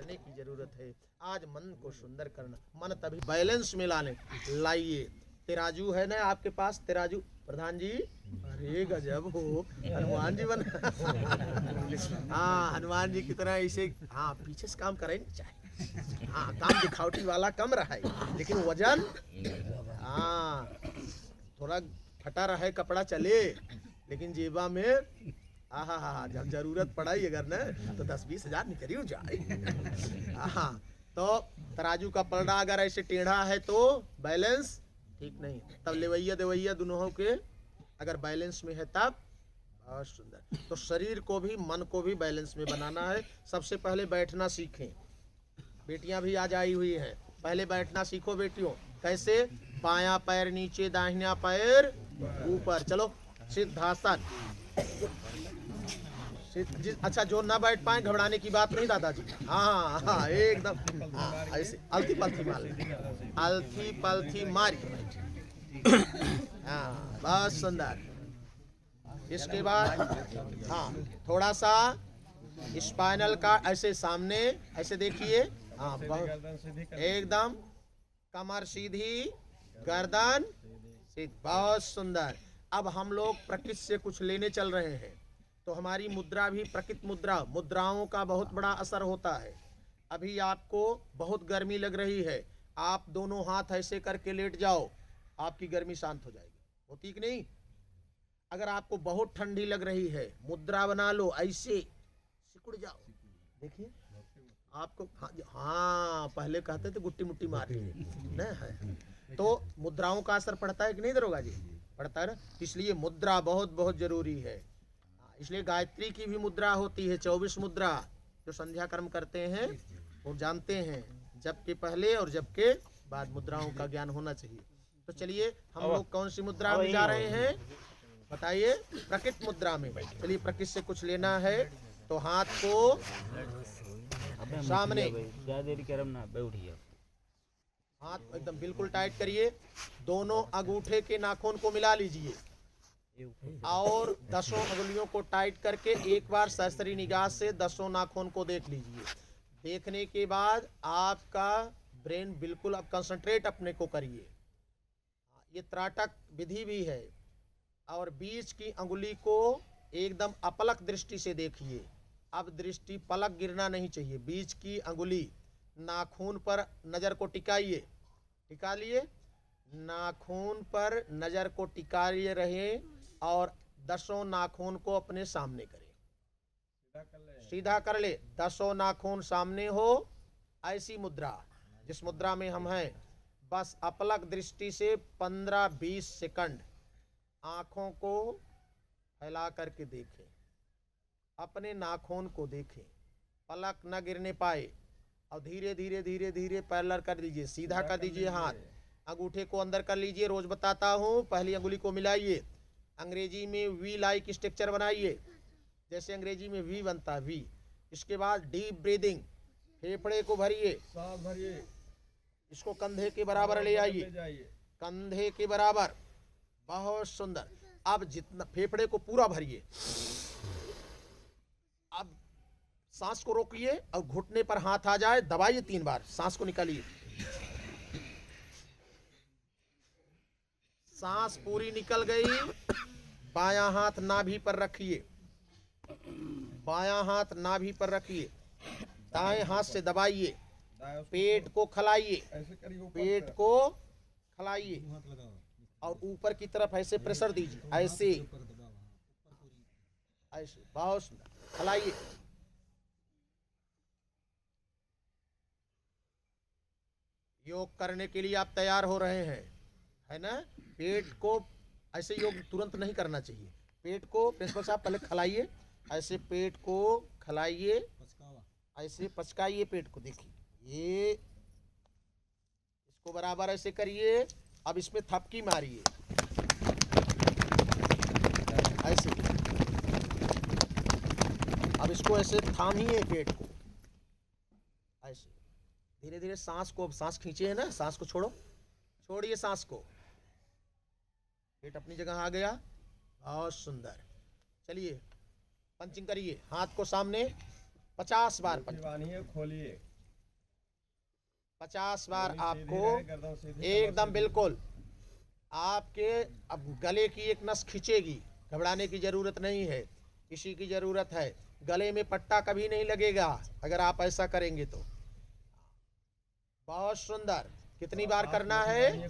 करने की जरूरत है। आज मन को सुंदर करना, मन तभी बैलेंस में लाने लाइए। तराजू है ना आपके पास? तराजू प्रधान जी, अरे गजब हो, हनुमान जी बना। हाँ, हनुमान जी की तरह ऐसे। हाँ, पीछे से काम करे नहीं चाहे। हाँ, काम दिखावटी वाला कम रहा है, लेकिन वजन हाँ थोड़ा फटा रहा है, कपड़ा चले, लेकिन जेबा में हाँ हाँ, जब जरूरत पड़ाई अगर न तो 10-20 हजार निकल ही जाए। हाँ, तो तराजू का पलड़ा अगर ऐसे टेढ़ा है तो बैलेंस ठीक नहीं। तब लेवैया देवैया दोनों के अगर बैलेंस में है तब बहुत सुंदर। तो शरीर को भी मन को भी बैलेंस में बनाना है। सबसे पहले बैठना सीखें। बेटियां भी आज आई हुई हैं, पहले बैठना सीखो बेटियों। कैसे? बायां पैर नीचे, दाहिना पैर ऊपर। चलो सिद्धासन। अच्छा, जो ना बैठ पाए घबराने की बात नहीं दादाजी। हाँ हाँ, एकदम हाँ, ऐसे अलथी पलथी मार, अलथी पलथी मारी। हाँ, बहुत सुंदर। इसके बाद हाँ, थोड़ा सा स्पाइनल का ऐसे सामने ऐसे देखिए। हाँ, बहुत एकदम कमर सीधी, गर्दन सीधी, बहुत सुंदर। अब हम लोग प्रकृति से कुछ लेने चल रहे हैं, तो हमारी मुद्रा भी प्रकृति मुद्राओं का बहुत बड़ा असर होता है। अभी आपको बहुत गर्मी लग रही है, आप दोनों हाथ ऐसे करके लेट जाओ, आपकी गर्मी शांत हो जाएगी। होती कि नहीं? अगर आपको बहुत ठंडी लग रही है, मुद्रा बना लो, ऐसे सिकुड़ जाओ। देखिए आपको हाँ, पहले कहते थे गुट्टी मुट्टी मार नहीं है। तो मुद्राओं का असर पड़ता है कि नहीं दरोगा जी? पड़ता है ना। इसलिए मुद्रा बहुत बहुत जरूरी है। इसलिए गायत्री की भी मुद्रा होती है, 24 मुद्रा। जो संध्या कर्म करते हैं वो जानते हैं, जब के पहले और जब के बाद मुद्राओं का ज्ञान होना चाहिए। तो चलिए, हम लोग कौन सी मुद्रा में जा रहे हैं बताइए? प्रकृति मुद्रा में। चलिए, प्रकृति से कुछ लेना है तो हाथ को सामने, हाथ एकदम बिल्कुल टाइट करिए। दोनों अंगूठे के नाखून को मिला लीजिए और 10 अंगुलियों को टाइट करके एक बार सरसरी निगाह से 10 नाखून को देख लीजिए। देखने के बाद आपका ब्रेन बिल्कुल, अब कंसंट्रेट अपने को करिए। ये त्राटक विधि भी है। और बीच की अंगुली को एकदम अपलक दृष्टि से देखिए। अब दृष्टि, पलक गिरना नहीं चाहिए। बीच की अंगुली नाखून पर नज़र को टिकाइए। टिका लिए, नाखून पर नज़र को टिकाए रहे और 10 नाखून को अपने सामने करें। सीधा कर ले, 10 नाखून सामने हो। ऐसी मुद्रा, जिस मुद्रा में हम हैं, बस अपलक दृष्टि से 15-20 सेकंड आँखों को फैला करके देखें, अपने नाखून को देखें, पलक न गिरने पाए। और धीरे धीरे धीरे धीरे पैरेलल कर दीजिए, सीधा कर दीजिए हाथ। अंगूठे को अंदर कर लीजिए। रोज बताता हूँ, पहली अंगुली को मिलाइए, अंग्रेजी में वी लाइक स्ट्रक्चर बनाइए, जैसे अंग्रेजी में वी बनता है, वी। इसके बाद डीप ब्रीदिंग, फेफड़े को भरिए, इसको कंधे के बराबर ले आइए, कंधे के बराबर, बहुत सुंदर। अब जितना फेफड़े को पूरा भरिए। अब सांस को रोकिए और घुटने पर हाथ आ जाए, दबाइए 3 बार, सांस को निकालिए। सांस पूरी निकल गई, बायां हाथ नाभि पर रखिए, बायां हाथ नाभि पर रखिए, दाएं हाथ से दबाइए, पेट को खलाइए, पेट को खलाइए और ऊपर की तरफ ऐसे प्रेशर दीजिए, ऐसे ऐसे, बहुत सुंदर, खलाइए। योग करने के लिए आप तैयार हो रहे हैं, है ना? पेट को ऐसे योग तुरंत नहीं करना चाहिए। पेट को प्रिंसिपल साहब पहले खलाइए, ऐसे पेट को खलाइए, ऐसे पचकाइए पेट को। देखिए ये, इसको बराबर ऐसे करिए। अब इसमें थपकी मारिए ऐसे। अब इसको ऐसे थामिए पेट को ऐसे, धीरे धीरे सांस को, सांस खींचे है ना, सांस को छोड़ो, छोड़िए सांस को। पेट अपनी जगह आ गया, बहुत सुंदर। चलिए पंचिंग करिए, हाथ को सामने 50 बार पंचिंग, खोलिए। 50 बार आपको एकदम बिल्कुल आपके अब गले की एक नस खींचेगी, घबराने की जरूरत नहीं है, किसी की जरूरत है, गले में पट्टा कभी नहीं लगेगा अगर आप ऐसा करेंगे तो। बहुत सुंदर। कितनी बार करना है?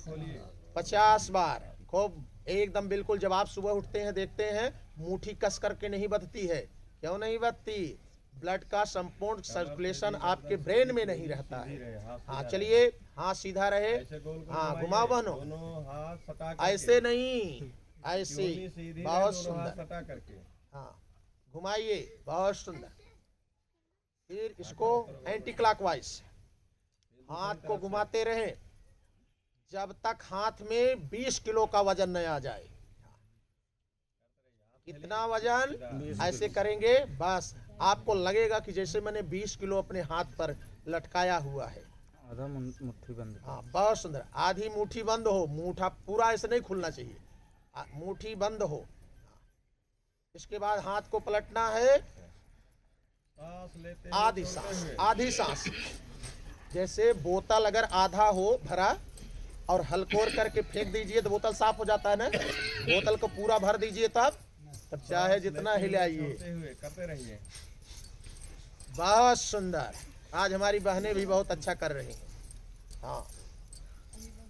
50 बार। खूब एकदम बिल्कुल। जब आप सुबह उठते हैं देखते हैं मुट्ठी कस करके नहीं बंधती है। क्यों नहीं बंधती? ब्लड का संपूर्ण सर्कुलेशन आपके ब्रेन में नहीं रहता है। हाँ चलिए, हाँ सीधा रहे, हाँ घुमाओ बहनों, ऐसे नहीं, ऐसे। बहुत सुंदर, हाँ घुमाइए, बहुत सुंदर। फिर इसको एंटी क्लॉकवाइज हाथ को घुमाते रहें जब तक हाथ में 20 किलो का वजन न आ जाए। कितना वजन? ऐसे करेंगे बस आपको लगेगा कि जैसे मैंने 20 किलो अपने हाथ पर लटकाया हुआ है। आधा मुट्ठी बंद। हाँ बहुत सुंदर। आधी मुट्ठी बंद हो, मुट्ठा पूरा ऐसे नहीं खुलना चाहिए, मुट्ठी बंद हो। इसके बाद हाथ को पलटना है, आधी सांस, आधी सांस। जैसे बोतल अगर आधा हो भरा और हल्कोर करके फेंक दीजिए तो बोतल साफ हो जाता है ना। बोतल को पूरा भर दीजिए तब चाहे जितना हिलाइए। करते रहिए। बहुत सुंदर। आज हमारी बहनें भी बहुत अच्छा कर रही हैं। हाँ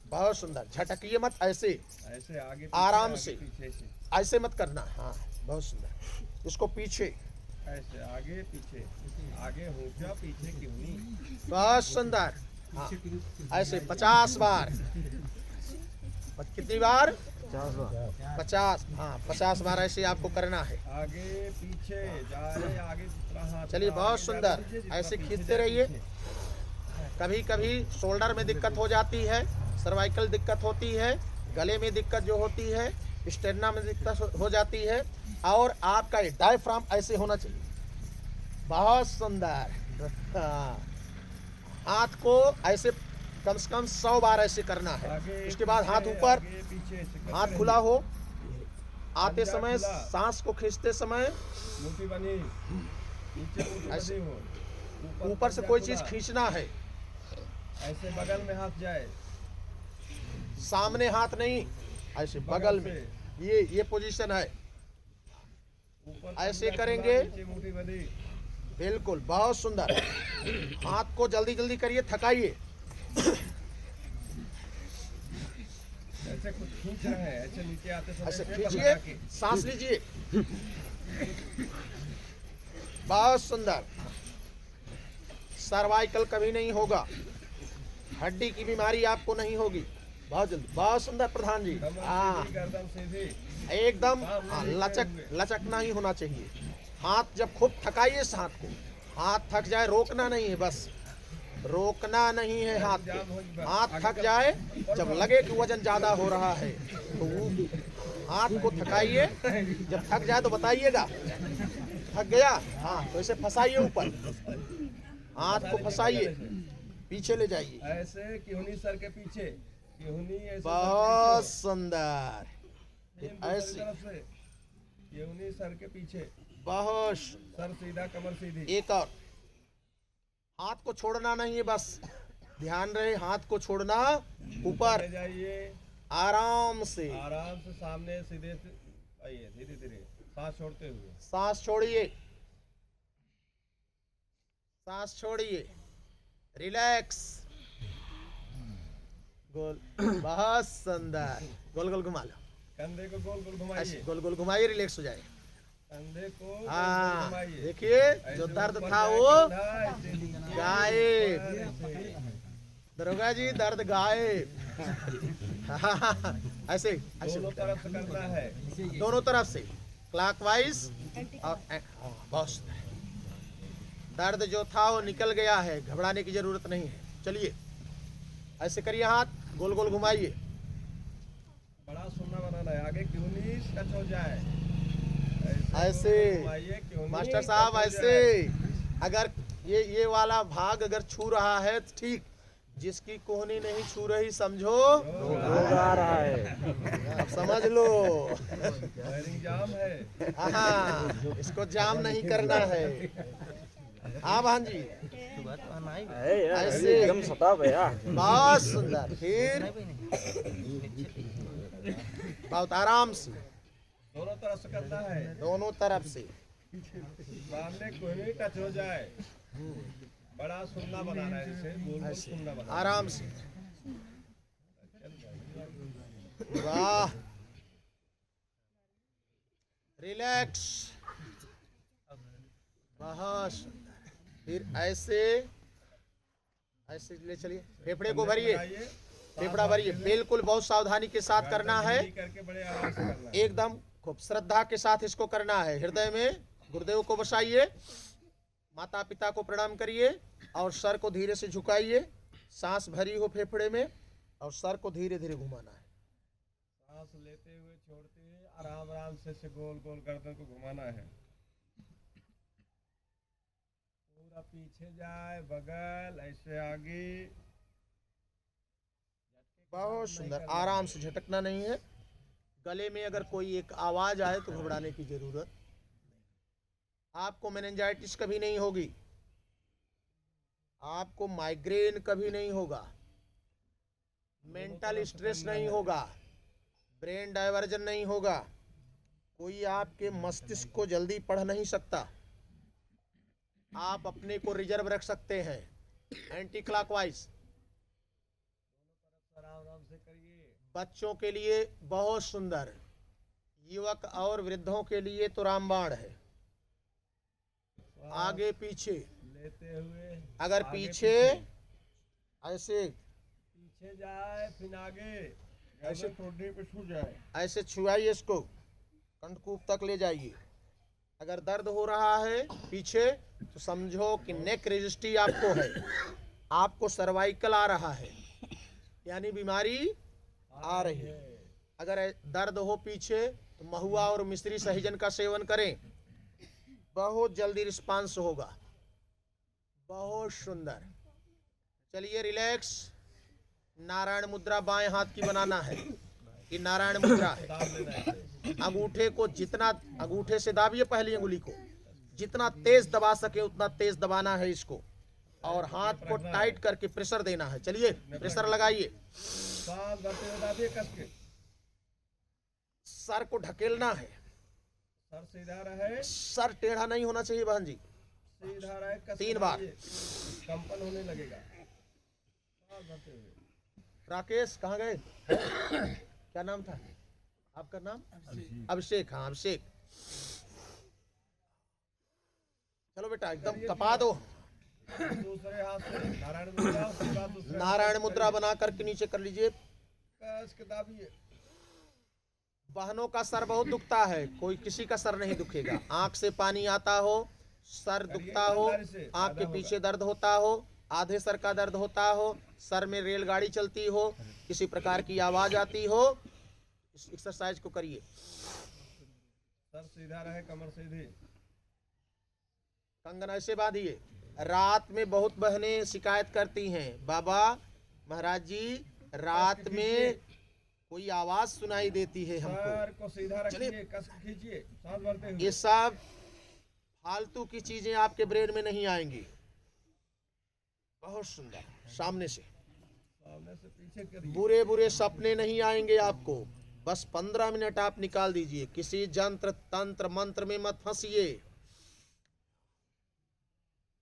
बहुत सुंदर। झटकिए मत, ऐसे ऐसे आगे आराम आगे से, पीछे से, ऐसे मत करना। हाँ बहुत सुंदर। इसको पीछे, ऐसे आगे पीछे, आगे हो क्या पीछे क्यों नहीं। बहुत सुंदर। हाँ ऐसे 50 बार। कितनी बार? 50 बार। 50। हाँ 50 बार ऐसे आपको करना है। आगे पीछे जा रहे, आगे हाथ। चलिए बहुत सुंदर। ऐसे खींचते रहिए। कभी कभी शोल्डर में दिक्कत हो जाती है, सर्वाइकल दिक्कत होती है, गले में दिक्कत जो होती है, स्टेमिना में दिक्कत हो जाती है, और आपका डायफ्राम ऐसे होना चाहिए। बहुत सुंदर। हाथ को ऐसे कम से कम 100 बार ऐसे करना है। इसके बाद हाथ ऊपर, हाथ खुला हो। आते समय सांस को खींचते समय मुट्ठी बनी, नीचे मुट्ठी ऐसे बनी हो, ऊपर से कोई चीज खींचना है। ऐसे बगल में हाथ जाए, सामने हाथ नहीं, ऐसे बगल में। ये पोजीशन है। ऊपर ऐसे करेंगे नीचे मुट्ठी बनी। बिल्कुल। बहुत सुंदर। हाथ को जल्दी जल्दी करिए, थकाइए। ऐसे कुछ खींच रहे हैं, ऐसे नीचे आते समय ऐसे पेट खींचिए, बना के। सांस लीजिए। बहुत सुंदर। सर्वाइकल कभी नहीं होगा, हड्डी की बीमारी आपको नहीं होगी। बहुत जल्दी। बहुत सुंदर प्रधान जी। कमर हाँ सीधी, गर्दन सीधी। एकदम। हाँ, लचकना ही होना चाहिए। हाथ जब खूब थकाइए इस हाथ को, हाथ थक जाए, रोकना नहीं है, बस रोकना नहीं है हाथ को। हाथ थक जाए, जब लगे कि वजन ज्यादा हो रहा है तो हाथ को थकाइए। जब थक जाए तो बताइएगा थक गया। हाँ तो इसे फंसाइए ऊपर, हाथ को फंसाइए, पीछे ले जाइए। ऐसे किहुनी सर के पीछे, किहुनी ऐसे बहुत सुंदर। ऐसे तरफ से किहुनी सर के पीछे, बहुत। सर सीधा, कमर सीधी। एक और, हाथ को छोड़ना नहीं है, बस ध्यान रहे हाथ को छोड़ना। ऊपर ले जाइए, आराम से, आराम से सामने सीधे से आइए, धीरे धीरे सांस छोड़ते हुए। सांस छोड़िए, सांस छोड़िए, रिलैक्स। गोल। बहुत सुंदर। गोल गोल घुमा लो, कंधे को गोल गोल ऐसे घुमाइए, गोल गोल घुमाइए, रिलैक्स हो जाए। कंधे को गोल गोल हाँ घुमाइए। देखिए, जो ऐसे दर्द ऊपर था जाए वो कंधा, ऐसे नीचे, गायब। ऐसे। दरोगा जी दर्द गायब। ऐसे ऐसे दोनों तरफ से करना है। दोनों तरफ से, क्लॉकवाइज और बस। दर्द जो था वो निकल गया है, घबराने की जरूरत नहीं है। चलिए ऐसे करिए, हाथ गोल गोल घुमाइए। बड़ा सोना बनाना है, आगे किहुनी टच हो जाए। ऐसे घुमाइए, किहुनी मास्टर साहब, टच हो ऐसे जाए। अगर ये वाला भाग अगर छू रहा है तो ठीक, जिसकी कोहनी नहीं छू रही समझो रोग आ रहा है। अब समझ लो। वायरिंग जाम है। हाँ इसको जाम नहीं करना है। हाँ भान जी, ऐसे एकदम सता भैया। बहुत सुंदर। फिर बहुत आराम से दोनों तरफ से करना है, दोनों तरफ से। सामने कोई नहीं टच हो जाए। बड़ा सुन्ना बनाना है, जैसे गोल गोल ऐसे सुन्ना बनाना आराम से। वाह, रिलैक्स, बहुत सुंदर। फिर ऐसे ऐसे ले चलिए, फेफड़े को भरिए, है। फेफड़ा भरिए, बिल्कुल बहुत सावधानी के साथ करना है, करके बड़े आराम से करना है। एकदम खूब श्रद्धा के साथ इसको करना है। हृदय में गुरुदेव को बसाइए, माता पिता को प्रणाम करिए और सर को धीरे से झुकाइए। सांस भरी हो फेफड़े में और सर को धीरे धीरे घुमाना है। सांस लेते हुए छोड़ते हुए आराम आराम से गोल गोल गर्दन को घुमाना है। पूरा पीछे जाए, बगल ऐसे आगे। बहुत सुंदर, आराम से, झटकना नहीं है। गले में अगर कोई एक आवाज आए तो घबराने की जरूरत नहीं। आपको मेनिंजाइटिस कभी नहीं होगी, आपको माइग्रेन कभी नहीं होगा, मेंटल स्ट्रेस नहीं होगा, ब्रेन डाइवर्जन नहीं होगा, कोई आपके मस्तिष्क को जल्दी पढ़ नहीं सकता। आप अपने को रिजर्व रख सकते हैं, एंटी क्लॉकवाइज। आराम आराम से करिए। बच्चों के लिए बहुत सुंदर, युवक और वृद्धों के लिए तो रामबाण है। आगे पीछे लेते हुए अगर आगे पीछे ऐसे पीछे जाए, फिर आगे ऐसे ऐसे ठोडे पे छू जाए। ऐसे छुआइए, इसको कंठकूप तक ले जाइए। अगर दर्द हो रहा है पीछे तो समझो कि नेक रेजिस्टी आपको है, आपको सर्वाइकल आ रहा है, यानी बीमारी आ रही है। अगर दर्द हो पीछे तो महुआ और मिश्री सहजन का सेवन करें, बहुत जल्दी रिस्पांस होगा। बहुत सुंदर। चलिए रिलैक्स। नारायण मुद्रा बाएं हाथ की बनाना है, ये नारायण मुद्रा है। दाब लेना है। अंगूठे को जितना, अंगूठे से दाबिए पहली अंगुली को, जितना तेज दबा सके उतना तेज दबाना है इसको, और हाथ को टाइट करके प्रेशर देना है। चलिए प्रेशर लगाइए, सांस भरते हुए दाबिए कस के। सर को ढकेलना है, सर सीधा रहे, सर टेढ़ा नहीं होना चाहिए बहन जी। सीधा रहे, कस के 3 बार। दाबिए। कंपन होने लगेगा। सांस भरते हुए। राकेश कहाँ गए? क्या नाम था आपका? नाम अभिषेक। हाँ अभिषेक, चलो बेटा एकदम तपा दो। दूसरे हाथ से नारायण मुद्रा, उसके बाद दूसरे नारायण मुद्रा बना करके नीचे कर लीजिए। कस के दाबिए। बहनों का सर बहुत दुखता है, कोई किसी का सर नहीं दुखेगा। आंख से पानी आता हो, सर दुखता हो, आंख के पीछे दर्द होता हो, आधे सर का दर्द होता हो, सर में रेलगाड़ी चलती हो, किसी प्रकार की आवाज आती हो, इस एक्सरसाइज को करिए। सर सीधा रहे, कमर सीधी। कंगन ऐसे बांधिए। रात में बहुत बहनें शिकायत करती हैं, बाबा महाराज जी रात में कोई आवाज सुनाई देती है हमको। सर को सीधा रखिए, कस के खींचिए, सांस भरते हुए। ये सब फालतू की चीजें आपके ब्रेन में नहीं आएंगी। बहुत सुंदर। सामने से सामने से पीछे करिए। बुरे बुरे सपने नहीं आएंगे आपको। बस 15 मिनट आप निकाल दीजिए। किसी जंत्र तंत्र मंत्र में मत फंसिए।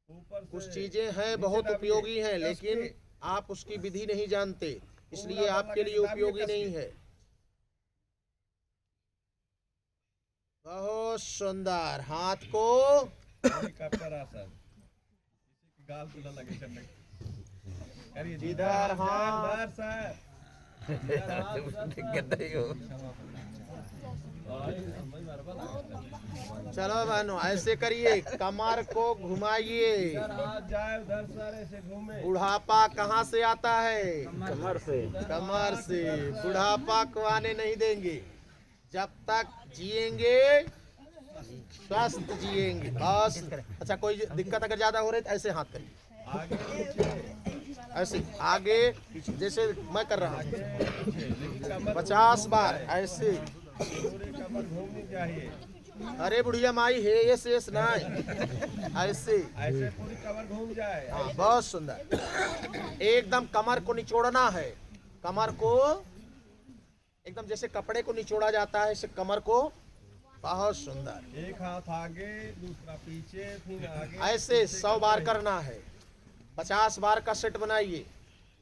ऊपर से कुछ चीजें हैं बहुत उपयोगी हैं, लेकिन आप उसकी विधि नहीं जानते, इसलिए आपके लिए उपयोगी नहीं है। बहुत सुंदर। हाथ को हेलीकॉप्टर आसन, किसी की गाल पे न लगे चटक। करिए जिधर हाथ, इधर सर। चलो बहनों ऐसे करिए, कमर को घुमाइए। इधर हाथ जाए, उधर सर ऐसे घूमे। बुढ़ापा कहाँ से आता है? कमर से। कमर से। बुढ़ापा को आने नहीं देंगे। जब तक जिएंगे स्वस्थ जिएंगे बस। अच्छा कोई दिक्कत अगर ज्यादा हो रही है तो ऐसे हाथ करिए, आगे पीछे, ऐसे आगे पीछे, जैसे मैं कर रहा हूँ। लेकिन कमर 50 बार ऐसे। पूरी कमर घूमनी चाहिए। अरे बुढ़िया माई है ये शेष ना ऐसे ऐसे पूरी कमर घूम जाए। हाँ, बहुत सुंदर। एकदम कमर को निचोड़ना है, कमर को एकदम जैसे कपड़े को निचोड़ा जाता है, इसे कमर को। बहुत सुंदर। एक हाथ आगे, दूसरा पीछे, फिर आगे। ऐसे 100 बार करना है। 50 बार का सेट बनाइए,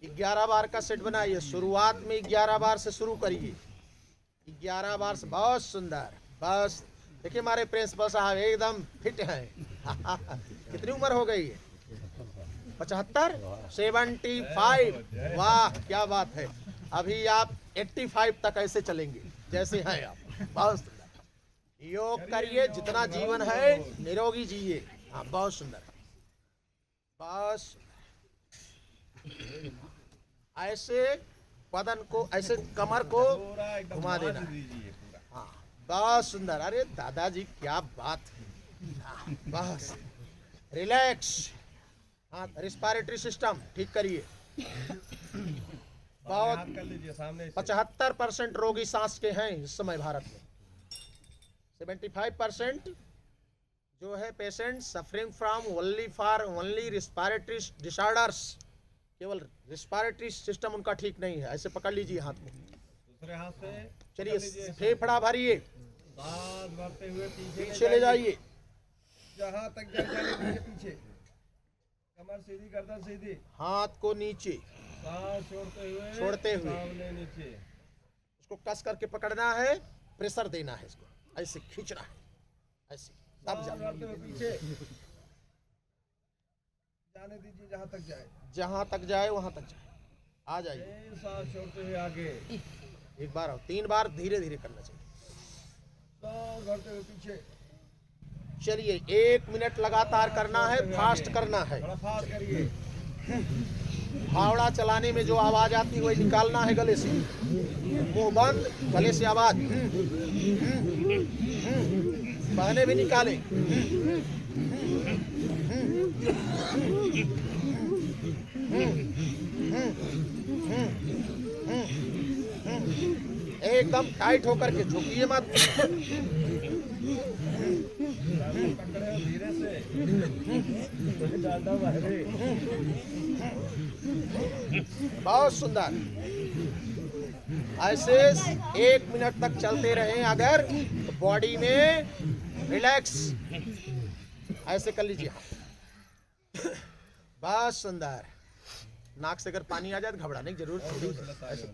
11 बार का सेट बनाइए। शुरुआत में 11 बार से शुरू करिए, 11 बार से। बहुत सुंदर। बस देखिए हमारे प्रिंसिपल साहब एकदम फिट हैं। कितनी उम्र हो गई है? 75, 75। वाह क्या बात है। अभी आप 85 तक ऐसे चलेंगे जैसे हैं आप। बहुत सुंदर। योग करिए, जितना जीवन है निरोगी जिए। हाँ, बहुत सुंदर। बस ऐसे बदन को, ऐसे कमर को पूरा एकदम घुमा देना। मान दीजिए पूरा। हाँ, बहुत सुंदर। अरे दादाजी क्या बात है। हाँ, बस रिलैक्स। हाँ, रिस्पायरेटरी सिस्टम ठीक करिए। बहुत। हाथ कर लीजिए सामने से। 75% रोगी सांस के हैं इस समय भारत में। 75% जो है patient suffering from only respiratory disorders. केवल रिस्पायरेटरी सिस्टम उनका ठीक नहीं है। ऐसे पकड़ लीजिए हाथ को। दूसरे हाथ से चलिए फेफड़ा भरिए, सांस भरते हुए पीछे ले जाइए। जहाँ तक जाने दीजिए पीछे। कमर सीधी, गर्दन सीधी। हाथ को नीचे सांस छोड़ते हुए सामने नीचे। इसको कस करके पकड़ना है, प्रेशर देना है इसको, ऐसे खींचना है, ऐसे तब सांस भरते हुए पीछे जाने दीजिए जहाँ तक जाए। जहाँ तक जाए वहाँ तक जाए। आ जाइए। फिर सांस छोड़ते हुए आगे। एक बार और 3 बार धीरे धीरे करना चाहिए। सांस भरते हुए पीछे। चलिए 1 मिनट लगातार करना है, फास्ट करना है। बड़ा फास्ट करिए। फावड़ा चलाने में जो आवाज आती है वही निकालना है गले से। मुंह बंद, गले से आवाज। बहने भी निकाले। एकदम टाइट होकर के, झुकिए मत। पकड़े हो धीरे से। ज्यादा भारी। बहुत सुंदर। ऐसे 1 मिनट तक चलते रहें अगर तो बॉडी में रिलैक्स। ऐसे कर लीजिए। बहुत सुंदर। नाक से अगर पानी आ जाए तो घबराने की जरूरत थोड़ी। ऐसे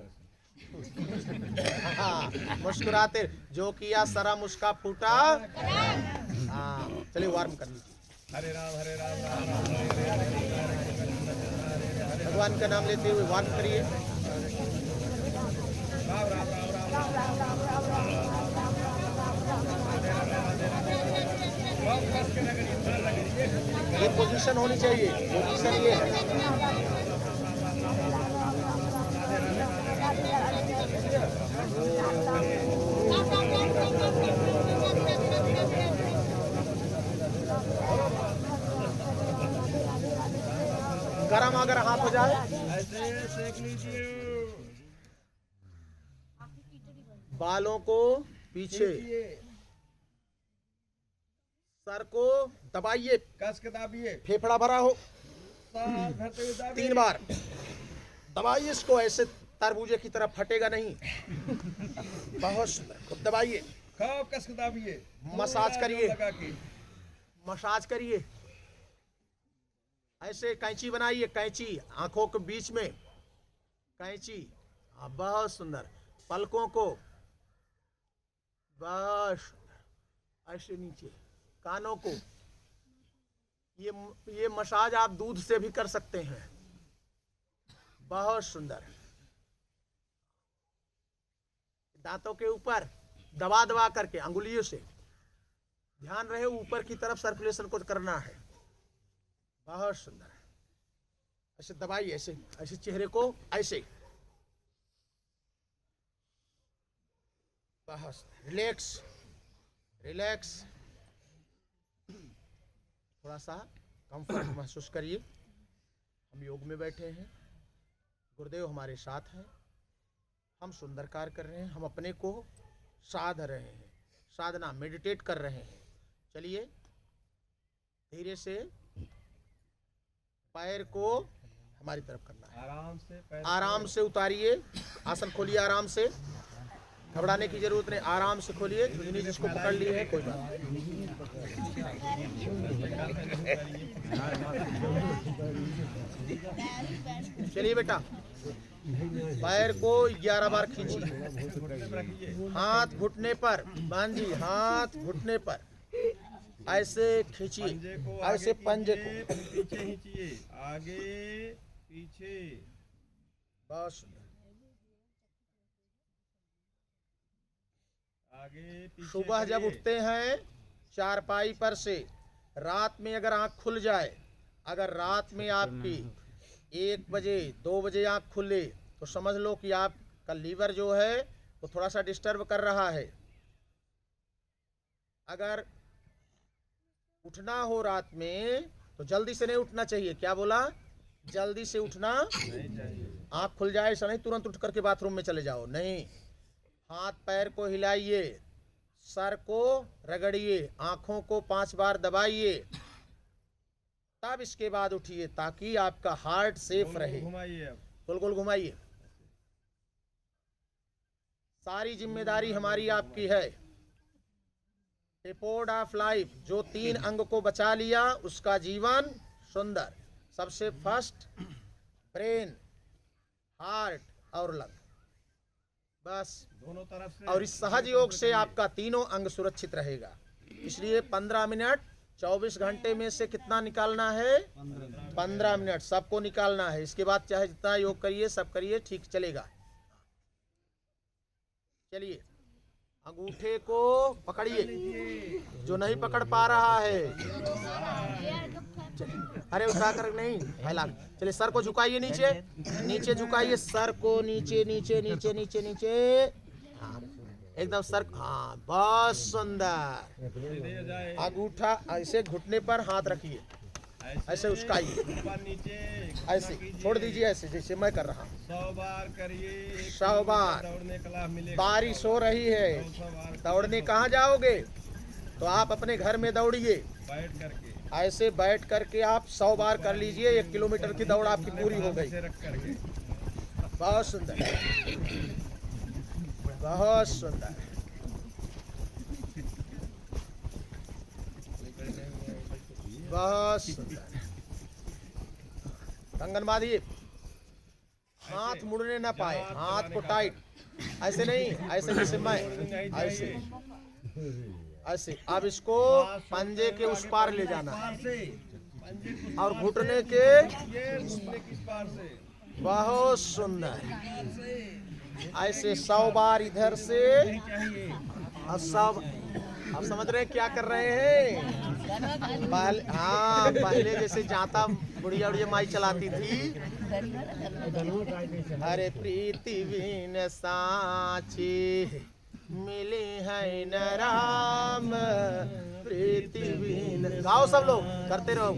हाँ, मुस्कुराते जो किया सारा मुस्का फूटा। हाँ, चलिए वार्म कर लीजिए। हरे राम हरे राम राम राम हरे हरे हरे। भगवान का नाम लेते हुए वार्म करिए। राम राम राम राम राम। ये पोजीशन होनी चाहिए। पोजीशन ये है। गरम अगर हाथ हो जाए ऐसे सेक लीजिए। बालों को पीछे, सर को दबाइए, कस के दाबिए। फेफड़ा भरा हो। सांस भरते हुए दाबिए। 3 बार दबाइए इसको। ऐसे तरबूजे की तरह फटेगा नहीं। बहुत सुंदर। खूब दबाइए, खूब कस के दाबिए। मसाज करिए। लगा के। मसाज करिए। ऐसे कैंची बनाइए, कैंची आंखों के बीच में कैंची। हाँ, बहुत सुंदर। पलकों को बस ऐसे नीचे, कानों को। ये मसाज आप दूध से भी कर सकते हैं। बहुत सुंदर। दांतों के ऊपर दबा दबा करके अंगुलियों से, ध्यान रहे ऊपर की तरफ सर्कुलेशन को करना है। बहुत सुंदर। ऐसे दबाइए, ऐसे ऐसे चेहरे को ऐसे। बहुत रिलैक्स रिलैक्स। थोड़ा सा कंफर्ट महसूस करिए। हम योग में बैठे हैं, गुरुदेव हमारे साथ हैं, हम सुंदर कार्य कर रहे हैं, हम अपने को साध रहे हैं। साधना, मेडिटेट कर रहे हैं। चलिए धीरे से पैर को हमारी तरफ करना है, आराम से उतारिए, आसन खोलिए आराम से, घबराने की जरूरत नहीं, आराम से खोलिए। खुजनी जिसको पकड़ ली है कोई बात नहीं। चलिए बेटा, पैर को 11 बार खींचिए, हाथ घुटने पर, बहन जी हाथ घुटने पर ऐसे खींचिए, ऐसे पंजे को पीछे खींचिए, आगे पीछे, बस। आगे पीछे। सुबह जब उठते हैं चारपाई पर से, रात में अगर आंख खुल जाए, अगर रात में आपकी 1 बजे 2 बजे आंख खुले तो समझ लो कि आपका लीवर जो है वो थोड़ा सा डिस्टर्ब कर रहा है। अगर उठना हो रात में तो जल्दी से नहीं उठना चाहिए। क्या बोला? जल्दी से उठना आंख खुल जाए ऐसा नहीं तुरंत उठ करके बाथरूम में चले जाओ, नहीं। हाथ पैर को हिलाइए, सर को रगड़िए, आंखों को 5 बार दबाइए, तब इसके बाद उठिए ताकि आपका हार्ट सेफ रहे। घुमाइए, अब गोल गोल घुमाइए। सारी जिम्मेदारी हमारी आपकी है। रिपोर्ट ऑफ लाइफ, जो 3 अंग को बचा लिया उसका जीवन सुंदर। सबसे फर्स्ट ब्रेन, हार्ट और लंग, बस। दोनों तरफ से। और इस सहज योग से आपका तीनों अंग सुरक्षित रहेगा। इसलिए 15 मिनट 24 घंटे में से कितना निकालना है? 15 मिनट सबको निकालना है। इसके बाद चाहे जितना योग करिए सब करिए, ठीक चलेगा। चलिए अंगूठे को पकड़िए, जो नहीं पकड़ पा रहा है अरे उठा कर नहीं फैला। चलिए सर को झुकाइए, नीचे नीचे झुकाइए, सर को नीचे नीचे नीचे नीचे नीचे, हाँ एकदम सर, हाँ बहुत सुंदर। अंगूठा ऐसे घुटने पर हाथ रखिए, ऐसे उचकाइए, ऐसे छोड़ दीजिए, ऐसे जैसे मैं कर रहा हूँ। 100 बार करिए, 100 बार। दौड़ने का लाभ मिलेगा। बारिश हो रही है, दौड़ने कहाँ जाओगे? तो आप अपने घर में दौड़िए, बैठ करके, ऐसे बैठ करके आप 100 बार कर लीजिए। 1 किलोमीटर की दौड़ आपकी पूरी हो गई। ऐसे रख करके। बहुत सुंदर, बहुत सुंदर। बहुत सुंदर। कंगन बांधिए, हाथ मुड़ने ना पाए, हाथ को टाइट, ऐसे नहीं, ऐसे जैसे मैं, ऐसे ऐसे। अब इसको पंजे के उस पार ले जाना और घुटने के, बहुत सुंदर। ऐसे 100 बार इधर से, और सब आप समझ रहे हैं क्या कर रहे हैं? पहले, हाँ पहले जैसे जाता बुढ़िया उड़िया माई चलाती थी। अरे प्रीति बिन साची मिली है न राम, प्रीति बिन, गाओ सब लोग, करते रहो।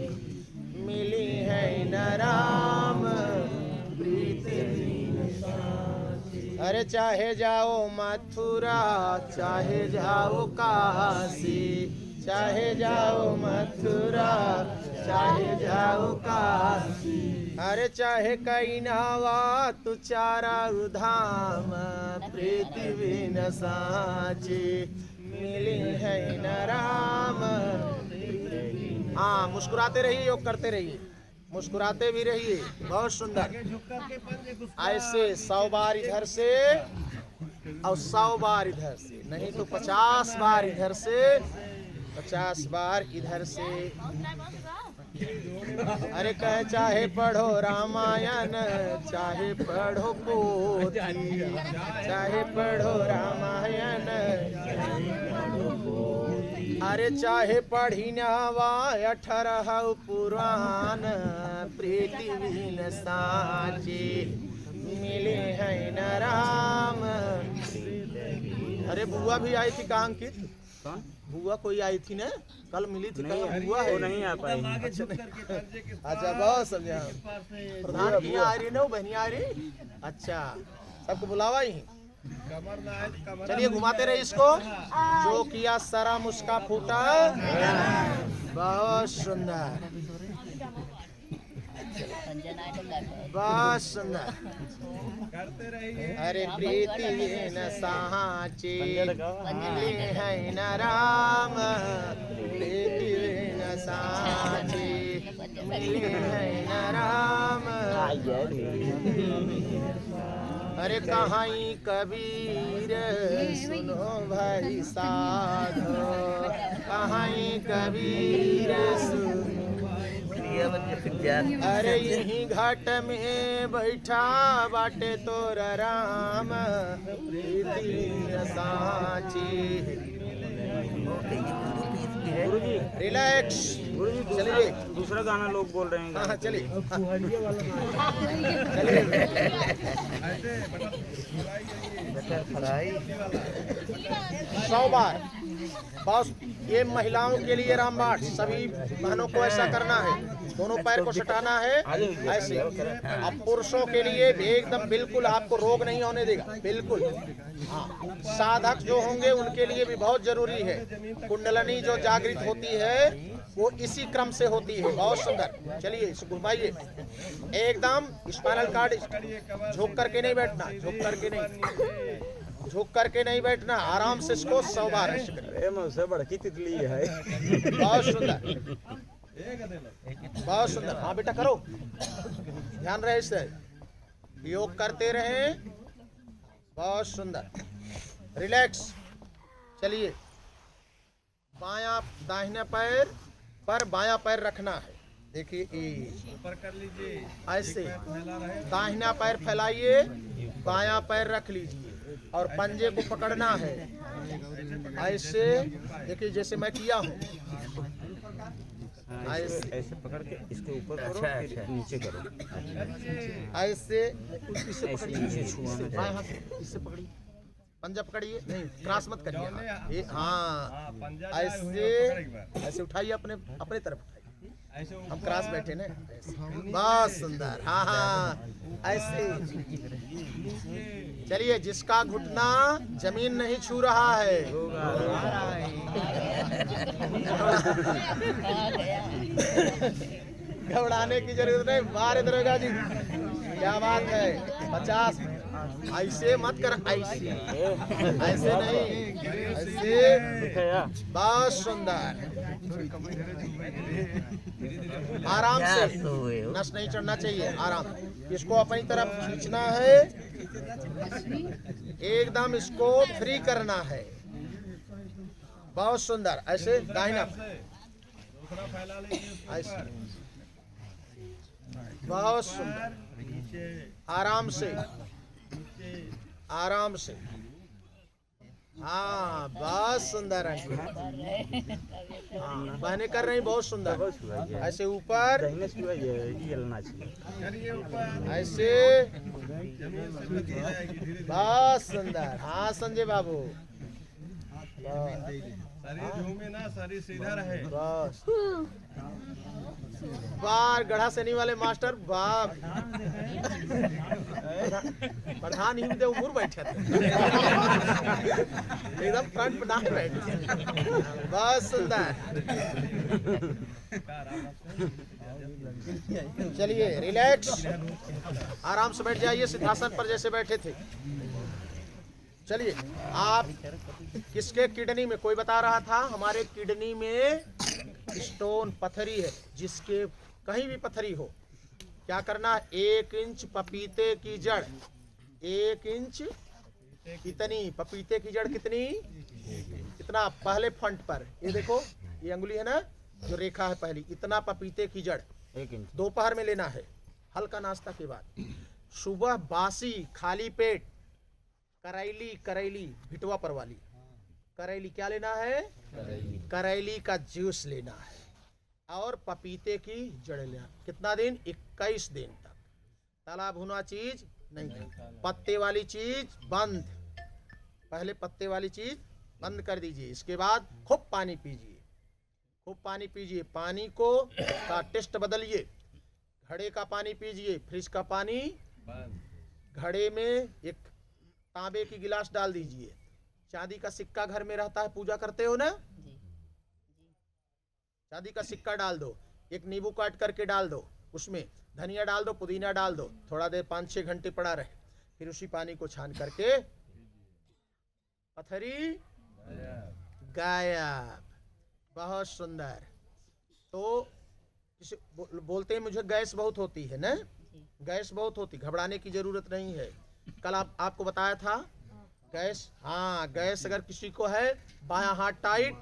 मिली है न राम, प्रीति बिन साची। अरे चाहे जाओ मथुरा, चाहे जाओ काशी, चाहे जाओ मथुरा, चाहे जाओ काशी। अरे चाहे कहीं नावा तू चारा धाम, प्रीति बिन साची मिली है न राम। हाँ मुस्कुराते रहिए, योग करते रहिए, मुस्कुराते भी रहिए। बहुत सुंदर। ऐसे 100 बार इधर से और 100 बार इधर से, नहीं तो 50 बार इधर से, 50 बार इधर से। अरे कहे चाहे पढ़ो रामायण, चाहे पढ़ो पोथी, चाहे पढ़ो रामायण, अरे चाहे पढ़ी नवा 18 पुराण, प्रीति बिन साची मिले है न राम। अरे बुआ भी आई थी, कहाँ अंकित? बुआ कोई आई थी ना, कल मिली थी, कहीं बुआ है? नहीं आ पाई। अच्छा बहुत समझा। प्रधान की आ रही ना, बहनी आ रही। अच्छा सबको बुलावा ही। कमर ना है कमर। चलिए घुमाते रहे इसको। जो किया सारा मुस्का फूटा। बहुत सुंदर, बहुत सुंदर। करते रहिए। अरे प्रीति न साची मिले है न राम, प्रीति न साची मिले है न राम। अरे कहाई कबीर सुनो भाई साधो, कहाई कबीर सुनो। अरे यही घाट में बैठा बाटे तोर राम, प्रीति न साची। गुरुजी, रिलैक्स, गुरुजी चलिए। दूसरा गाना लोग बोल रहे हैं। हाँ चलिए ऐसे बटन 100 बार बस। ये महिलाओं के लिए रामबाण, सभी बहनों को ऐसा करना है। दोनों पैर को सटाना है ऐसे। अब पुरुषों के लिए भी एकदम बिल्कुल आपको रोग नहीं होने देगा, बिल्कुल। हाँ, साधक जो होंगे उनके लिए भी बहुत जरूरी है। कुंडलनी जो जागृत होती है वो इसी क्रम से होती है। बहुत सुंदर। चलिए इसको घुमाइए एकदम। स्पाइनल कार्ड झुक करके नहीं बैठना, झुक करके नहीं, झुक करके नहीं बैठना। आराम से इसको 100 बार ऐसे करें। मुझसे बड़की तितली है। बहुत सुंदर, बहुत सुंदर। हाँ बेटा करो, ध्यान रहे इससे, योग करते रहें। बहुत सुंदर, रिलैक्स। चलिए बायां दाहिने पैर पर बायां पैर रखना है। देखिए ऊपर कर लीजिए। ऐसे फैला रहे। दाहिना पैर फैलाइए, बायां पैर रख लीजिए और पंजे को पकड़ना है ऐसे। देखिए जैसे मैं किया हूँ ऐसे, ऐसे पकड़ के इसके ऊपर करो, फिर नीचे करो। ऐसे इससे ऐसे पकड़िए, नीचे छुआना इससे बाएं हाथ से इससे पकड़िए, पंजा पकड़िए, नहीं क्रॉस मत करिए। हाँ, ये हाँ हाँ, पंजा जाए हुए ऐसे, पकड़ एक बार। ऐसे उठाइए अपने अपने तरफ उठाइए। ऐसे हम ऊपर। क्रॉस बैठे ना ऐसे। बहुत सुंदर। हाँ हाँ ऐसे। चलिए जिसका घुटना जमीन नहीं छू रहा है, घबराने की जरूरत नहीं। बाहर दरोगा जी क्या बात है। 50 ऐसे मत कर, ऐसे ऐसे नहीं, ऐसे। बहुत सुंदर। आराम से, नस नहीं चढ़ना चाहिए। आराम, इसको अपनी तरफ खींचना है एकदम, इसको फ्री करना है। बहुत सुंदर। ऐसे दाहिना दूसरा फैला लीजिए उसके ऐसे। ऊपर। बहुत सुंदर। नीचे आराम से, नीचे। आराम से। हाँ बहुत सुंदर है। हाँ बहने कर रही, बहुत सुंदर। ऐसे ऊपर दाहिने से ये हिलना चाहिए। करिए ऊपर। ऐसे। जमीन से लगी जाएगी धीरे धीरे। बहुत सुंदर। हाँ संजय बाबू, शरीर झूमे ना, शरीर सीधा रहे। बस। बार गढ़ा सेनी वाले मास्टर बाप प्रधान हिंद उमर बैठे थे एकदम फ्रंट प्रधान बैठे। बहुत सुंदर। चलिए रिलैक्स, आराम से बैठ जाइए सिद्धासन पर जैसे बैठे थे। चलिए आप किसके किडनी में, कोई बता रहा था हमारे किडनी में स्टोन पथरी है, जिसके कहीं भी पथरी हो क्या करना, 1 इंच पपीते की जड़, 1 इंच कितनी पपीते की जड़, कितनी इतना पहले फंट पर, ये देखो ये अंगुली है ना जो रेखा है पहली, इतना पपीते की जड़ 1 इंच दोपहर में लेना है हल्का नाश्ता के बाद। सुबह बासी खाली पेट करैली, करैली भिटवा पर वाली करैली क्या लेना है, करैली का जूस लेना है और पपीते की जड़ लेना। कितना दिन, 21 दिन तक। तला भुना चीज नहीं खानी, पत्ते वाली चीज बंद, पहले पत्ते वाली चीज बंद कर दीजिए। इसके बाद खूब पानी पीजिए, खूब पानी पीजिए। पानी को का टेस्ट बदलिए, घड़े का पानी पीजिए, फ्रिज का पानी घड़े में एक तांबे की गिलास डाल दीजिए। चांदी का सिक्का घर में रहता है, पूजा करते हो ना, चांदी का सिक्का डाल दो। एक नींबू काट करके डाल दो, उसमें धनिया डाल दो, पुदीना डाल दो, थोड़ा देर 5-6 घंटे पड़ा रहे। फिर उसी पानी को छान करके पथरी गायब। बहुत सुंदर। तो किसी बोलते हैं मुझे गैस बहुत होती है ना, गैस बहुत होती, घबराने की जरूरत नहीं है। कल आपको बताया था गैस, हाँ गैस अगर किसी को है, बायां हाथ टाइट,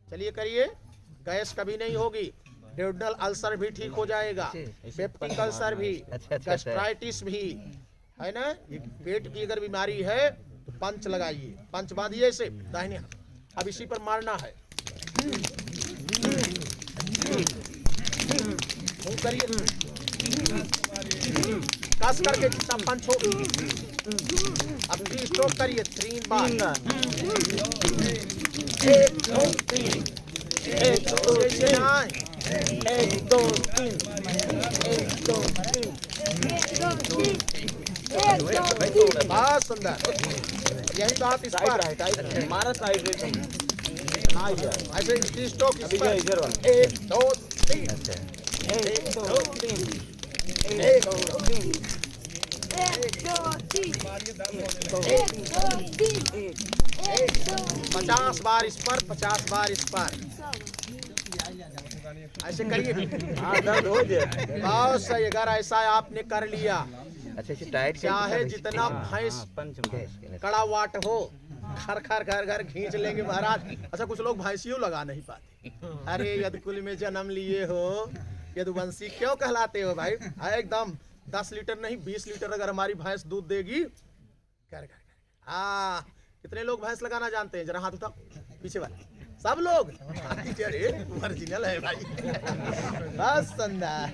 चलिए करिए, गैस कभी नहीं होगी। ड्यूडल अल्सर भी ठीक हो जाएगा, पेप्टिक अल्सर भी, गैस्ट्राइटिस भी है ना। ये पेट की अगर बीमारी है तो पंच लगाइए, पंच बांधिए इसे दाहिने हाथ, अब इसी पर मारना है, करिए कस करके जितना पंच हो। अब 3 स्ट्रोक करिए, 3 बार, 1 2 3, 1 2 3, 1 2 3, 1 2 3, बहुत सुंदर। यही बात इस पर हमारा साइड ऐसे 3 स्ट्रोक इस पर, इधर वाला 1 2 3, 1 2 3 1 2 3, 50 बार इस पर, 50 बार इस पर, ऐसे करिए। हाँ दर्द हो जाए। बहुत सही। अगर ऐसा आपने कर लिया, अच्छा टाइट चाहे जितना भैंस कड़ा वाट हो, घर घर घर घर खींच लेंगे महाराज। अच्छा कुछ लोग भैंसियों लगा नहीं पाते, अरे यदकुल में जन्म लिए हो, यदुवंशी क्यों कहलाते हो भाई। एकदम 10 लीटर नहीं 20 लीटर अगर हमारी भैंस दूध देगी, कर कर हाँ। कितने लोग भैंस लगाना जानते हैं, जरा हाथ उठाओ, पीछे वाले सब लोग। अरे ओरिजिनल है भाई, बस सुंदर।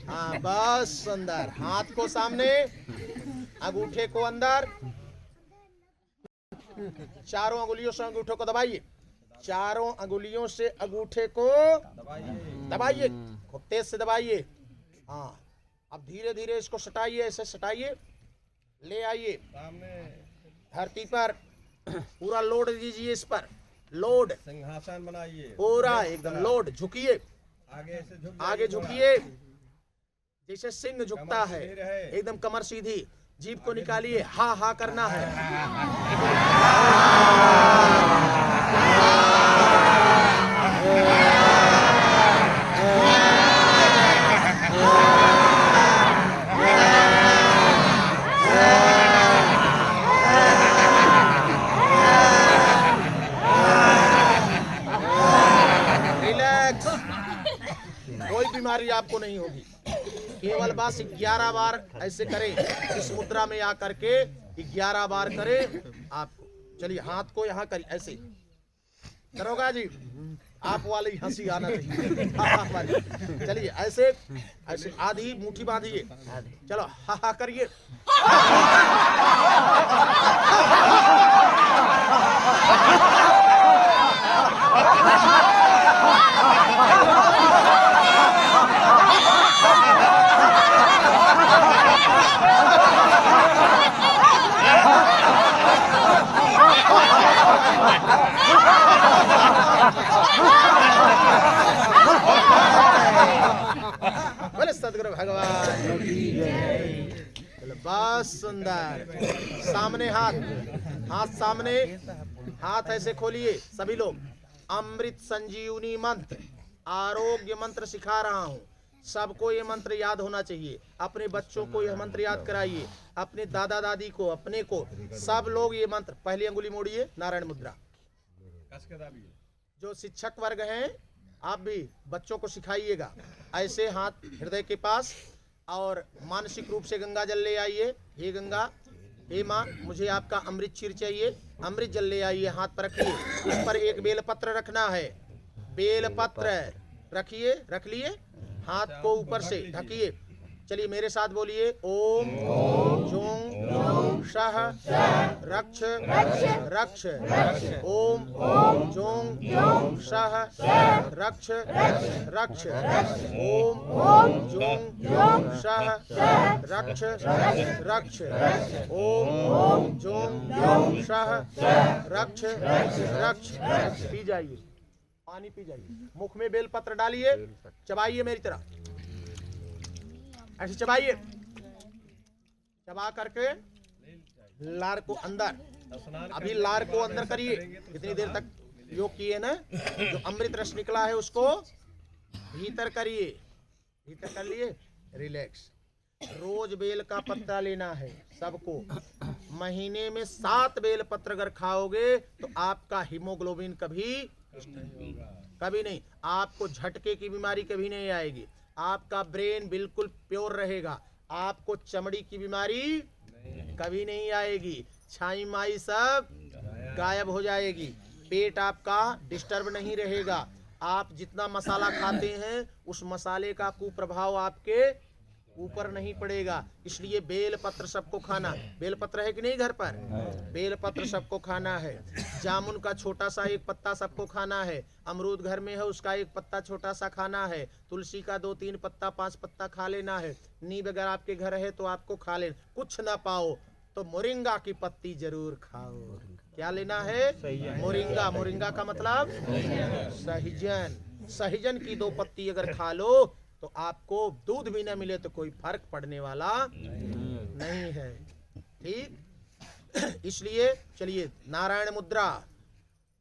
हाँ बस सुंदर। हाथ को सामने, अंगूठे को अंदर, चारों अंगुलियों से अंगूठे को दबाइए, चारों अंगुलियों से अंगूठे को दबाइए, खूब तेज से दबाइए। हाँ अब धीरे धीरे इसको सटाइए, ऐसे सटाइए, ले आइए धरती पर, पूरा लोड दीजिए इस पर, लोड, सिंहासन बनाइए, पूरा एकदम लोड। झुकिए, आगे झुकिए, जैसे सिंह झुकता है, एकदम कमर सीधी, जीभ को निकालिए, हा हा करना है। रिलैक्स, कोई बीमारी आपको नहीं होगी। केवल बस 11 बार ऐसे करें, इस मुद्रा में आकर के 11 बार करें आपको। चलिए हाथ को यहाँ करिए, ऐसे दरोगा जी आप वाली हंसी आना चाहिए। चलिए ऐसे ऐसे आधी मुट्ठी बांधिए, चलो हा हा करिए। बोले सदगुरु भगवान की जय। चलो बस सुंदर। सामने हाथ, हाथ सामने, हाथ ऐसे खोलिए सभी लोग। अमृत संजीवनी मंत्र, आरोग्य मंत्र सिखा रहा हूँ, सबको ये मंत्र याद होना चाहिए। अपने बच्चों को यह मंत्र याद कराइए, अपने दादा दादी को, अपने को, सब लोग ये मंत्र। पहली अंगुली मोड़िए, नारायण मुद्रा। जो शिक्षक वर्ग हैं आप भी बच्चों को सिखाइएगा। ऐसे हाथ हृदय के पास, और मानसिक रूप से गंगा जल ले आइए। हे गंगा, हे माँ, मुझे आपका अमृत क्षीर चाहिए, अमृत जल ले आइए। हाथ पर रखिए, उस पर एक बेलपत्र रखना है, बेलपत्र रखिए, रख लिए। हाथ को ऊपर से ढकिए। चलिए मेरे साथ बोलिए, ओम जों सह रक्ष रक्ष ओम जों सह रक्ष रक्ष ओम जों सह रक्ष रक्ष ओम जों सह रक्ष रक्ष। पी जाइए, पानी पी जाइए, मुख में बेलपत्र डालिए, चबाइए मेरी तरह, ऐसे चबाइए, चबा करके लार को अंदर, अभी लार को अंदर करिए। कितनी देर तक योग किए ना, जो अमृत रस निकला है उसको भीतर करिए, भीतर कर लिए, रिलैक्स। रोज बेल का पत्ता लेना है सबको, महीने में 7 बेल पत्र अगर खाओगे तो आपका हीमोग्लोबिन कभी नहीं, आपको झटके की बीमारी कभी नहीं आएगी, आपका ब्रेन बिल्कुल प्योर रहेगा, आपको चमड़ी की बीमारी कभी नहीं आएगी, छाई माई सब गायब हो जाएगी, पेट आपका डिस्टर्ब नहीं रहेगा, आप जितना मसाला खाते हैं उस मसाले का कुप्रभाव आपके ऊपर नहीं पड़ेगा। इसलिए बेल पत्र सबको खाना, बेल पत्र है कि नहीं घर पर, बेल पत्र सबको खाना है, जामुन का छोटा सा एक पत्ता सबको खाना है, अमरूद घर में है उसका एक पत्ता छोटा सा खाना है, तुलसी का 2-3 पत्ता 5 पत्ता खा लेना है, नीम अगर आपके घर है तो आपको खा लेना, कुछ ना पाओ तो मोरिंगा की पत्ती जरूर खाओ। क्या लेना है? मोरिंगा। मोरिंगा का मतलब सहिजन, सहिजन की 2 पत्ती अगर खा लो तो आपको दूध भी न मिले तो कोई फर्क पड़ने वाला नहीं है, ठीक। इसलिए चलिए नारायण मुद्रा,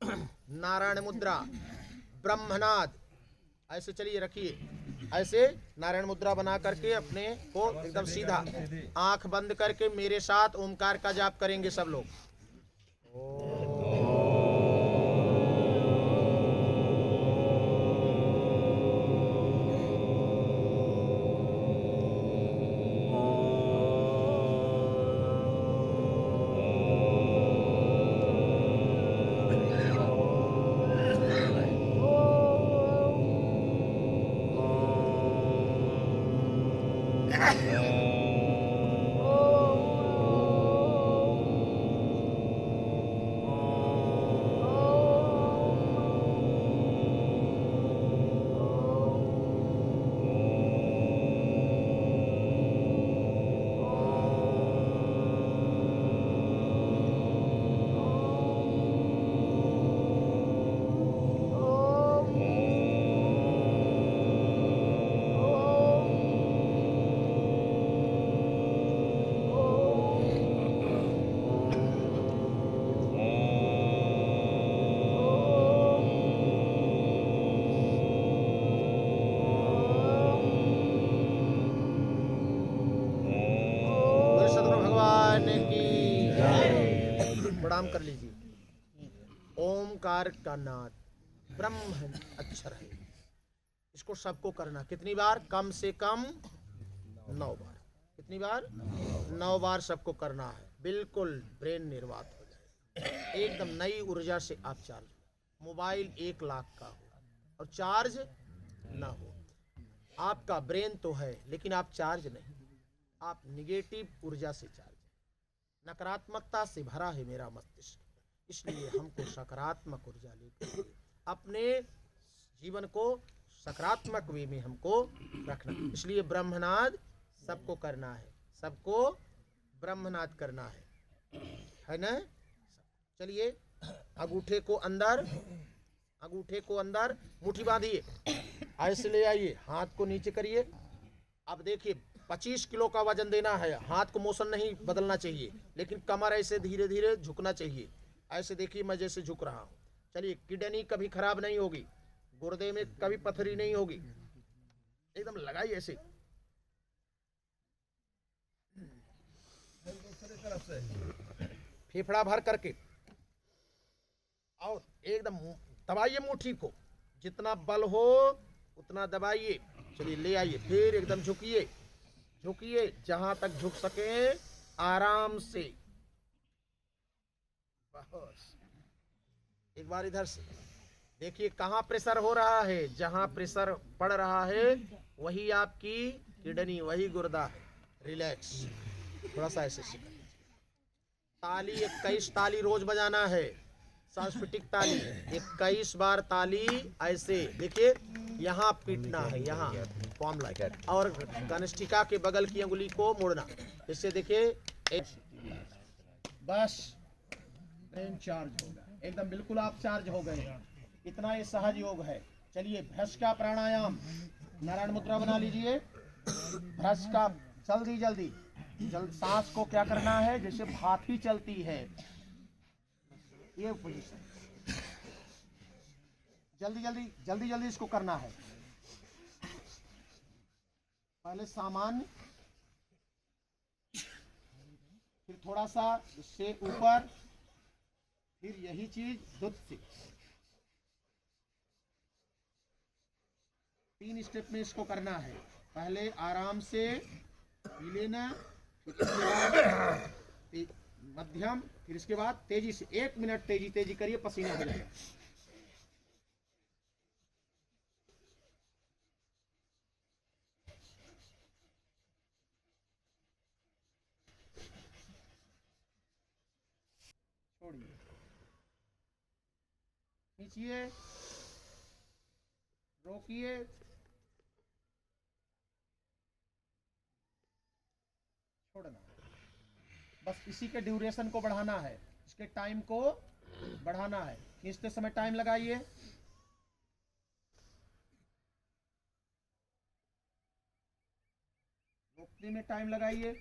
नारायण मुद्रा, ब्रह्मनाद, ऐसे चलिए रखिए, ऐसे नारायण मुद्रा बना करके अपने को एकदम सीधा आंख बंद करके मेरे साथ ओमकार का जाप करेंगे सब लोग। प्रणाम कर लीजिए। ओमकार का नाद ब्रह्म अक्षर है, इसको सबको करना। कितनी बार? कम से कम 9 बार। कितनी बार? 9 बार सबको करना है। बिल्कुल ब्रेन निर्वात हो जाए, एकदम नई ऊर्जा से आप चार्ज हो। मोबाइल 1 लाख का हो और चार्ज ना हो, आपका ब्रेन तो है लेकिन आप चार्ज नहीं, आप निगेटिव ऊर्जा से चार्ज, नकारात्मकता से भरा है मेरा मस्तिष्क। इसलिए हमको सकारात्मक ऊर्जा लेकर अपने जीवन को सकारात्मक वे में हमको रखना। इसलिए ब्रह्मनाद सबको करना है, सबको ब्रह्मनाद करना है ना। चलिए अंगूठे को अंदर, अंगूठे को अंदर मुट्ठी बांधिए, ऐसे ले आइए, हाथ को नीचे करिए। अब देखिए 25 किलो का वजन देना है, हाथ को मोशन नहीं बदलना चाहिए, लेकिन कमर ऐसे धीरे धीरे झुकना चाहिए। ऐसे देखिए मैं जैसे झुक रहा हूँ। चलिए किडनी कभी खराब नहीं होगी, गुर्दे में कभी पथरी नहीं होगी, एकदम लगाइए ऐसे। फेफड़ा भर करके और एकदम दबाइए मुट्ठी को, जितना बल हो उतना दबाइए। चलिए ले आइए, फिर एकदम झुकिए, झुकिए जहां तक झुक सके आराम से। बस एक बार इधर से देखिए कहाँ प्रेशर हो रहा है, जहां प्रेशर पड़ रहा है वही आपकी किडनी, वही गुर्दा है। रिलैक्स, थोड़ा सा ऐसे ताली 21 ताली रोज बजाना है, सांस्कृतिक ताली 21 बार ताली ऐसे देखिए, यहाँ पीटना है, यहाँ फॉर्म लाइक, और कनिष्ठिका के बगल की अंगुली को मोड़ना। इससे देखिए बस ब्रेन चार्ज होगा, एकदम बिल्कुल आप चार्ज हो गए। इतना ये सहज योग है। चलिए भ्रष्ट प्राणायाम, नारायण मुद्रा बना लीजिए। भ्रष्ट का जल्दी जल्दी सांस को क्या करना है, जैसे भाथी चलती है, ये पोजीशन, जल्दी जल्दी जल्दी जल्दी इसको करना है। पहले सामान्य, फिर थोड़ा सा इससे ऊपर, फिर यही चीज दुध से। 3 स्टेप में इसको करना है। पहले आराम से पी लेना, फिर इसके बाद मध्यम, फिर इसके बाद तेजी से 1 मिनट तेजी तेजी करिए, पसीना हो जाएगा। छोड़िए, खींचिए, रोकिए, छोड़ना। बस इसी के ड्यूरेशन को बढ़ाना है, इसके टाइम को बढ़ाना है। खींचते समय टाइम लगाइए, रोकने में टाइम लगाइए।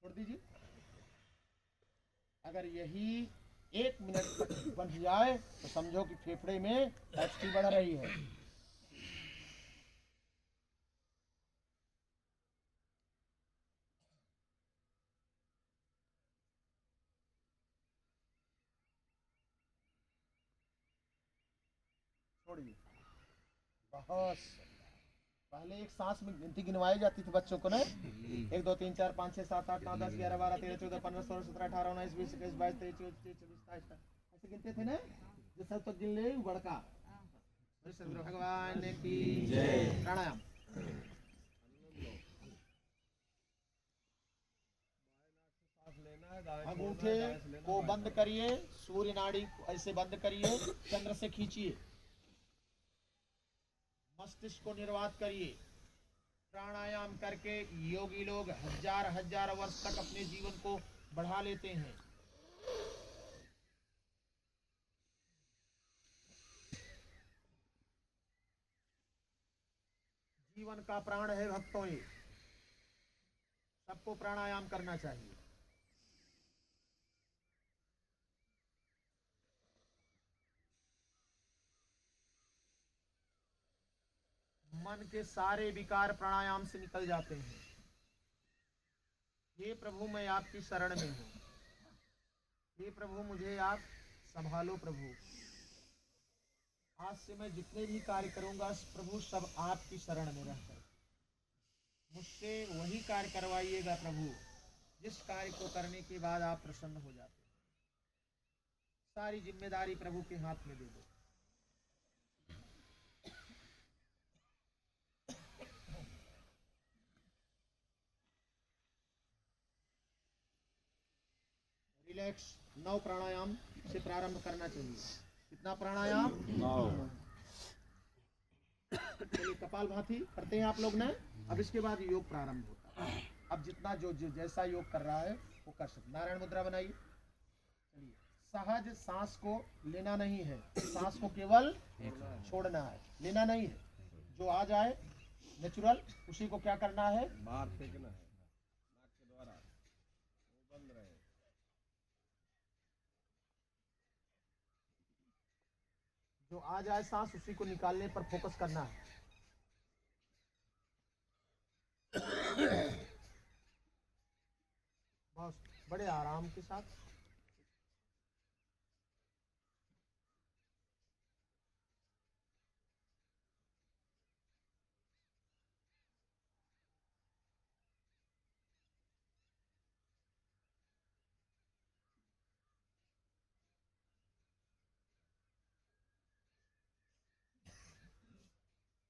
छोड़ दीजिए। अगर यही 1 मिनट तक बन जाए तो समझो कि फेफड़े में एचटी बढ़ रही है। छोड़िए। बहुत पहले एक सांस में गिनती गिनवाई जाती थी बच्चों को ना, 1 2 3 4 5 6 7 8 9 10 11 12 13 14 15 16 17 18 19 20 21 22 23 24 25 26 27 ऐसे गिनते थे ना, जो सब तक गिन ले बड़का। भगवान की जय। प्राणायाम, अंगूठे को बंद करिए, सूर्य नाड़ी को ऐसे बंद करिए, चंद्र से खींचिए, मस्तिष्क को निर्वात करिए। प्राणायाम करके योगी लोग हजार हजार वर्ष तक अपने जीवन को बढ़ा लेते हैं। जीवन का प्राण है भक्तों, ये सबको प्राणायाम करना चाहिए। मन के सारे विकार प्राणायाम से निकल जाते हैं। हे प्रभु, मैं आपकी शरण में हूँ। हे प्रभु, मुझे आप संभालो। प्रभु, आज से मैं जितने भी कार्य करूंगा प्रभु, सब आपकी शरण में रहकर मुझसे वही कार्य करवाइएगा प्रभु, जिस कार्य को करने के बाद आप प्रसन्न हो जाते हैं। सारी जिम्मेदारी प्रभु के हाथ में दे दो। रिलैक्स। 9 प्राणायाम से प्रारंभ करना चाहिए। कितना प्राणायाम? 9। चलिए कपालभाति करते हैं आप लोग ने। अब इसके बाद योग प्रारंभ होता है। अब जितना जो जैसा योग कर रहा है वो कर सकते। नारायण मुद्रा बनाइए। चलिए, सहज सांस को लेना नहीं है, सांस को केवल छोड़ना है, लेना नहीं है। जो आ जाए नेचुरल, उसी को क्या करना है? बाहर फेंकना है नाक के द्वारा, वो बंद रहे। जो आ जाए सांस, उसी को निकालने पर फोकस करना है। बस बड़े आराम के साथ।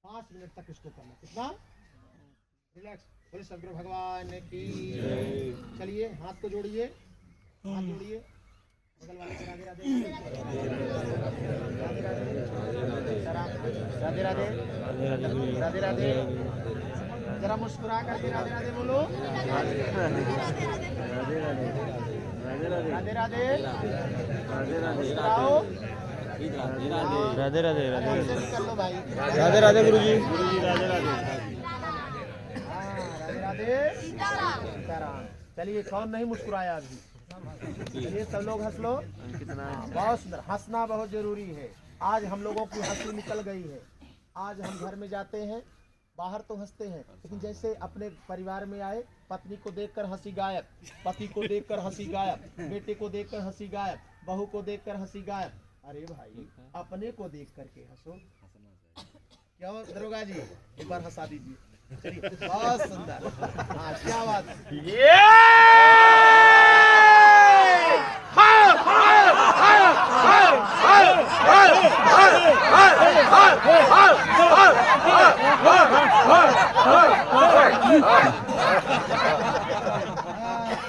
5 मिनट तक इसको करना। कितना? रिलैक्स। बोले सदगुरु भगवान की। चलिए हाथ को जोड़िए, हाथ जोड़िए, बगल वाले से राधे राधे राधे राधे राधे राधे। जरा मुस्कुरा करके राधे राधे बोलो। राधे राधे मुस्कुराओ। राधे राधे ऐसे भी कर लो भाई। राधे राधे गुरुजी राधे राधे। राधे राधे सीताराम। चलिए कौन नहीं मुस्कुराया अभी? चलिए सब लोग हंस लो। बहुत सुंदर। हंसना बहुत जरूरी है। आज हम लोगों की हंसी निकल गई है। आज हम घर में जाते हैं, बाहर तो हंसते हैं, लेकिन जैसे अपने परिवार में आए, पत्नी को देखकर हंसी गायब, पति को देखकर हंसी गायब, बेटे को देखकर हंसी गायब, बहू को देखकर हंसी गायब। अरे भाई अपने को देख करके हंसो। क्या हो दरोगा जी, एक बार हंसा दीजिए। चलिए बहुत सुंदर। हाँ क्या बात है।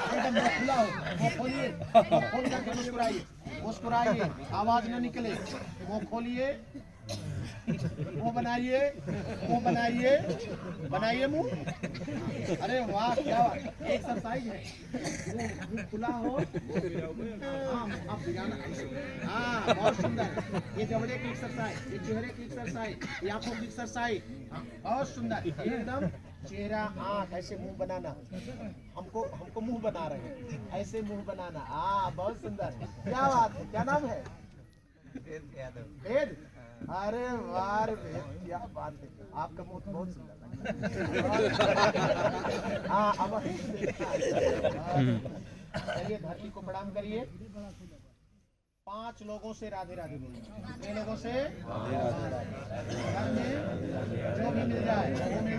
एकदम खुला हो, वो खोलिए, खोल करके मुस्कुराइए, मुस्कुराइए, आवाज न निकले। वो खोलिए, मुंह बनाइए, मुंह बनाइए, बनाइए मुंह। अरे वाह क्या एक्सरसाइज है। मुंह खुला हो। हाँ आप बिगाना। हाँ बहुत सुंदर। ये जबड़े की एक्सरसाइज, ये चेहरे की एक्सरसाइज, ये आंखों की एक्सरसाइज। बहुत सुंदर। एकदम चेहरा, आँख, ऐसे मुंह बनाना। हमको हमको मुंह बना रहे हैं, ऐसे मुंह बनाना। हाँ बहुत सुंदर। क्या बात है, क्या नाम है? वेद। अरे वाह रे वेद, क्या बात है। आपका मुंह तो बहुत सुंदर लगा। हाँ अब चलिए धरती को प्रणाम करिए। 5 लोगों से राधे राधे बोलिए। कितने लोगों से? घर में जो भी मिल जाए वो मिल